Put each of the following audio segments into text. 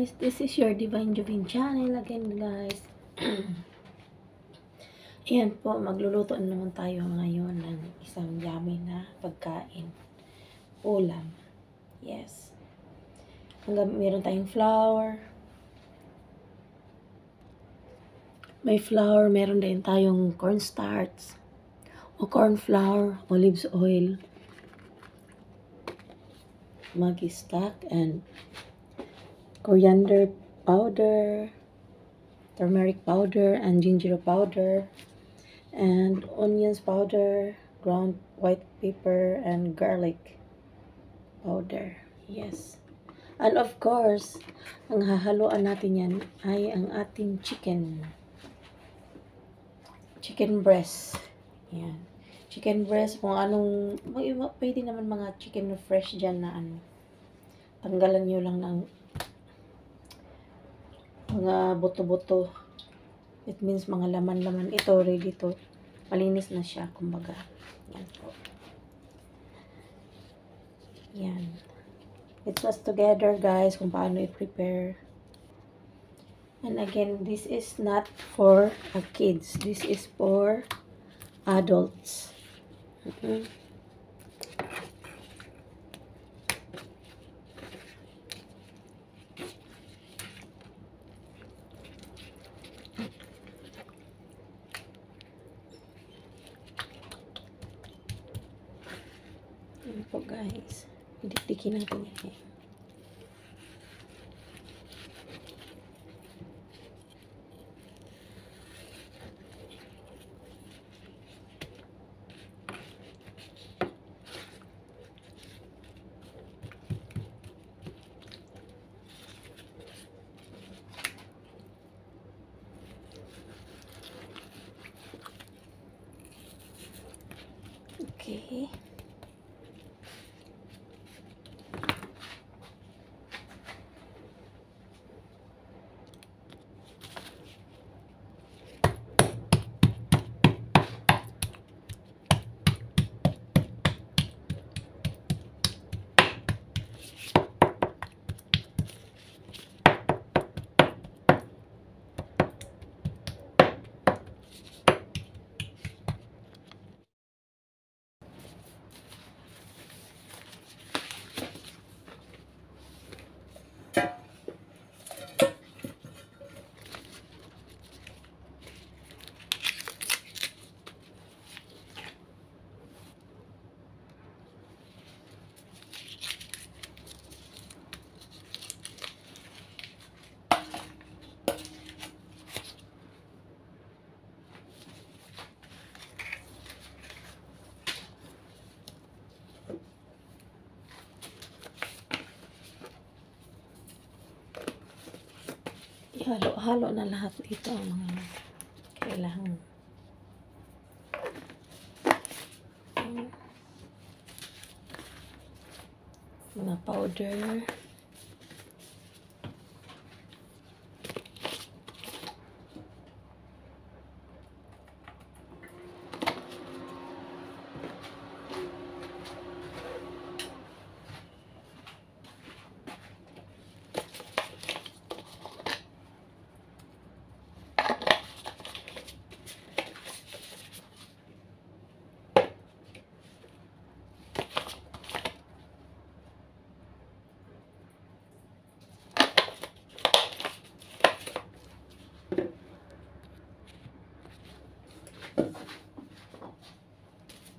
This is your Divine Jovin channel again, guys. Ayan po, magluluto naman tayo ngayon ng isang yummy na pagkain. Ulam. Yes. Meron tayong flour. May flour, meron din tayong cornstarch o corn flour, olive oil, Maggi stock, and coriander powder, turmeric powder, and ginger powder, and onions powder, ground white pepper, and garlic powder. Yes. And of course, ang hahaluan natin yan ay ang ating chicken breast. Yan. Chicken breast, kung anong, pwede naman mga chicken fresh dyan na ano. Tanggalan nyo lang ng mga buto-buto. It means mga laman-laman. Ito, ready to. Malinis na siya, kumbaga. Yan po. Yan. It's us together, guys, kung paano i-prepare. And again, this is not for kids. This is for adults. Yan po, guys. Dikdikin natin yan. Okay. Halo-halo na lahat dito ang mga kailangan. Mga powder.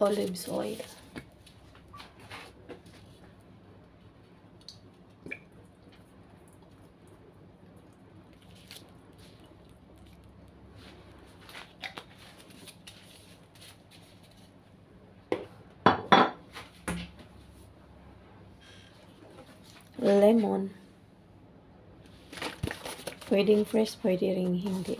Olive oil. Lemon. Pwedeng fresh, pwede ring hindi.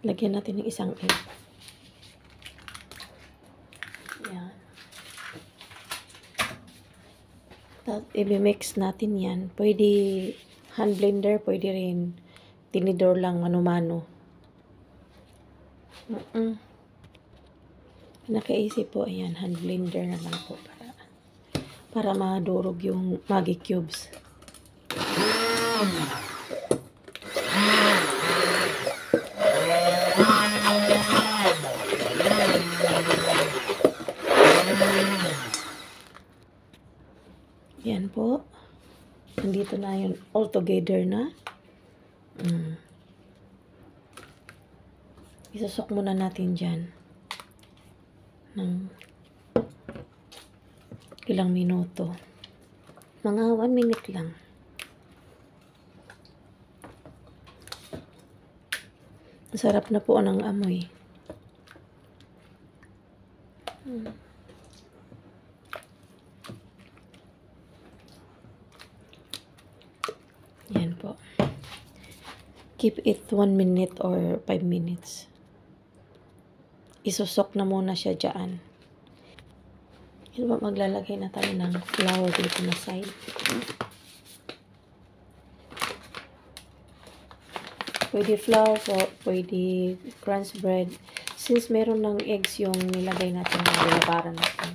Lagyan natin ng isang egg. Yan. Tapos, i-mix natin yan. Pwede hand blender, pwede rin tinidor lang mano-mano. Nakaisip po, ayan, hand blender naman po para madurog yung Maggi cubes. Yan po. Nandito na yun. All together na. Isusok muna natin dyan. Ng ilang minuto. Mga 1 minute lang. Masarap na po ng amoy. Yan po. Keep it 1 minute or 5 minutes. Isusok na muna siya dyan. Yan po, maglalagay na tayo ng flour dito na side. Pwede flour po, pwede crunch bread. Since meron ng eggs yung nilagay natin, nilabaran natin.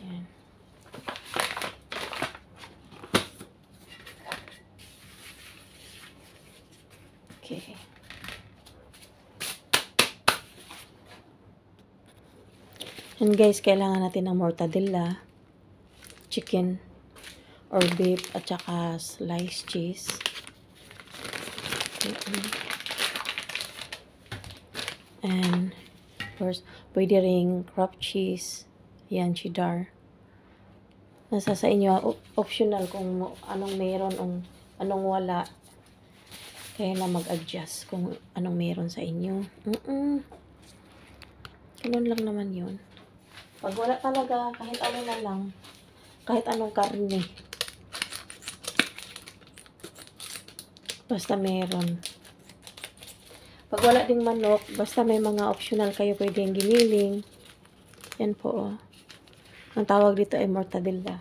Yan. Okay. And guys, kailangan natin ng mortadella, chicken, or beef, at saka sliced cheese. And, of course, pwede ring Kraft cheese. Yan, cheddar. Nasa sa inyo, optional kung anong meron o anong wala. Kaya lang mag-adjust kung anong meron sa inyo. Ganun lang naman yun. Pag wala talaga, kahit ano na lang, kahit anong karne, basta meron. Pag wala ding manok, basta may mga optional kayo pwedeng giniling. Yan po, oh. Ang tawag dito ay mortadella.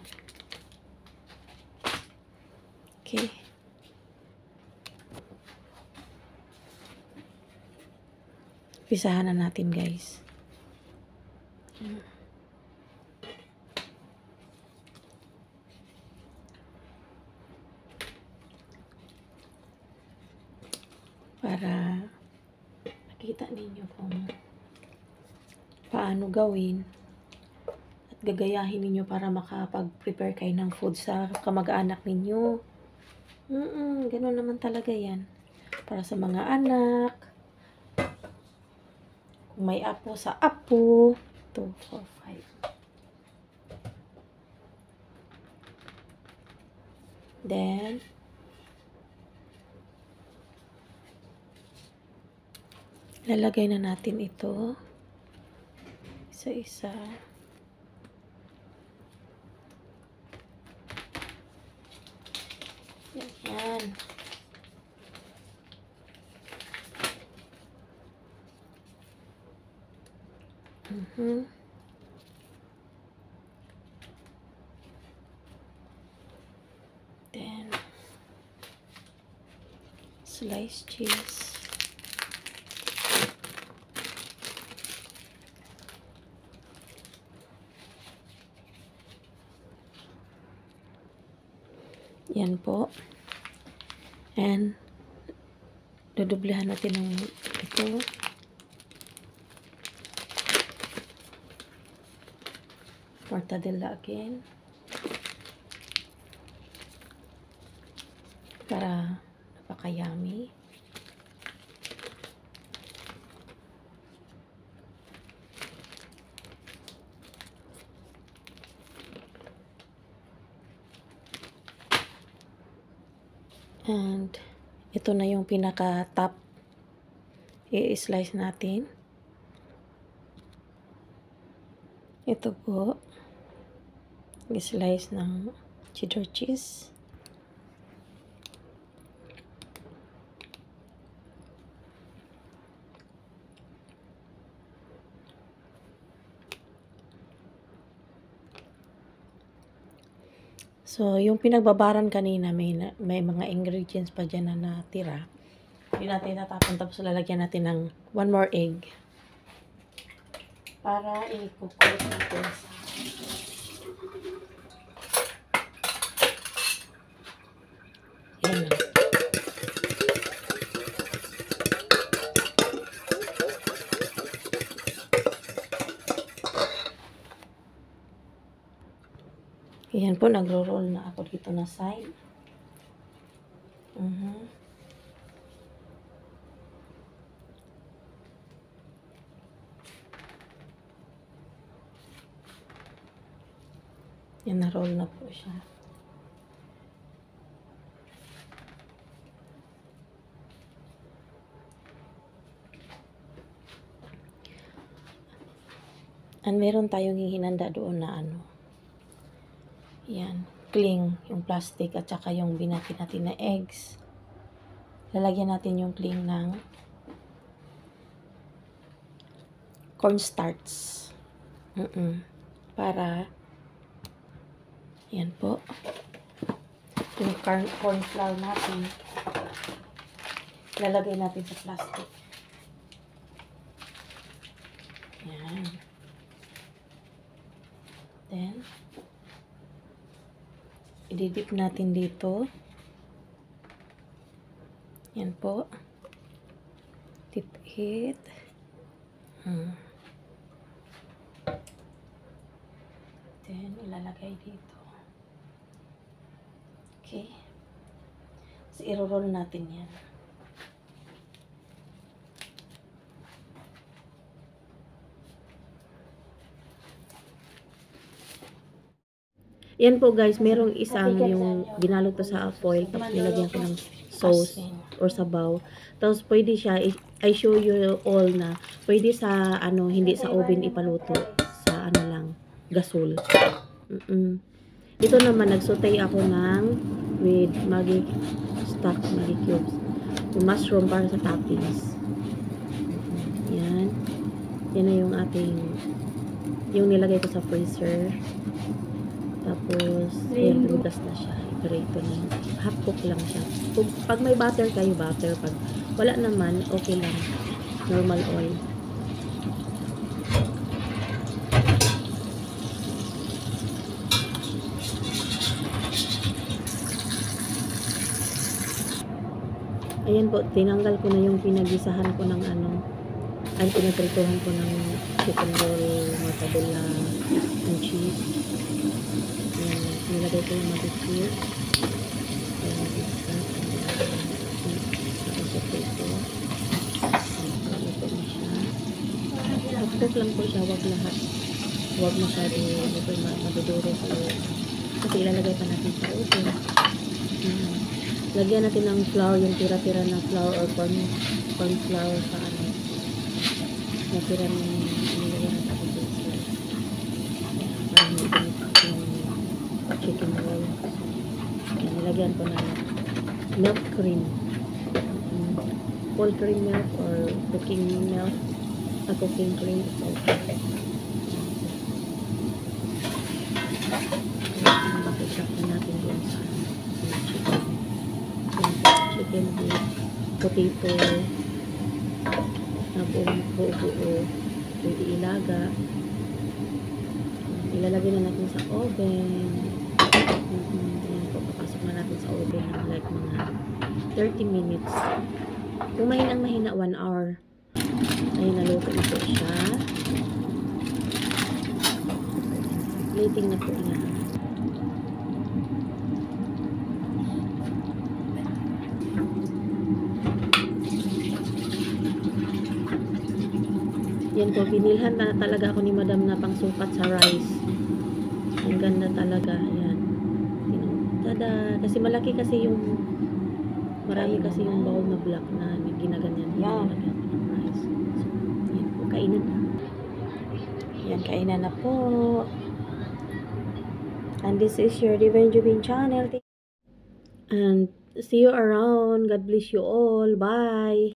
Okay. Pisahan na natin, guys. Para makita ninyo kung paano gawin at gagayahin ninyo para makapag-prepare kayo ng food sa kamag-anak ninyo. Ganun naman talaga yan. Para sa mga anak, kung may apo sa apo. 2, 4, 5. Then, lalagay na natin ito isa-isa. Yan. Then, sliced cheese. Yan po. And, dudublehan natin ng ito. Mortadella again. Para napaka-yummy. And, ito na yung pinaka-top. I-slice natin. Ito po. I-slice ng cheddar cheese. So, yung pinagbabaran kanina, may mga ingredients pa dyan na natira. Hindi natin natapon, tapos lalagyan natin ng 1 more egg. para i-cook natin sa yan. Yan po, nagro-roll na ako dito na side. Yan, na-roll na po siya. And meron tayong hihinanda doon na ano. Yan, cling, yung plastic at saka yung binati natin na eggs. Lalagyan natin yung cling ng cornstarch. Para yan po. Yung corn flour natin lalagay natin sa plastic. Yan. Then ididip natin dito. Yan po. Dip it. Then ilalagay dito. Okay. So, i-roll natin yan. Yan po guys, merong isang yung binalot to sa foil, tapos nilagyan ko ng sauce or sabaw. Tapos pwede siya, I show you all na, pwede sa ano, hindi sa oven ipaluto, sa ano lang, gasol. Ito naman, nagsutay ako ng with Maggi stock, Maggi cubes. Yung mushroom para sa toppings. Yan. Yan na yung ating, yung nilagay ko sa freezer. Tapos, ayan, lugas na siya. Iparito na yun. Half cook lang siya. Pag may butter kayo, butter. Pag wala naman, okay lang. Normal oil. Ayan po, tinanggal ko na yung pinagisahan ko ng ano, ay pinaprituhan ko ng chicken roll, mortadella, and cheese. Ayan, nilagay ko yung mag-cheese. Ayan, mag-cheese. Nakasapay ko. Ito na siya. Half-cook lang po siya, wag lahat. Wag masyado, maduduro sa loob. Kasi ilalagay pa natin sa oven. Lagyan natin ng flour, yung tira-tira na flour or corn flour sa ano. Natira ng nilagyan natin sa dito. Para hindi yung chicken roll. Ayan, nilagyan ko na milk cream. Whole cream milk or cooking milk. Cooking cream. Okay. Bakit natin doon sa chicken with potato na buo-buo pwede ilaga. Ilalagay na natin sa oven. Ayan po, papasok na natin sa oven ng like mga 30 minutes. Kung mahina 1 hour. Ayun, naluto na po siya. Plating na po yan. Yan po, binilhan na talaga ako ni madam na pangsukat sa rice. Ang ganda talaga. Yan. Tada! Kasi malaki kasi yung, marami kasi yung bowl na black na ginaganyan. Yan. Rice. So, yan po, kainan na. Yan, kainan na po. And this is your Divine Jubin channel. And see you around. God bless you all. Bye!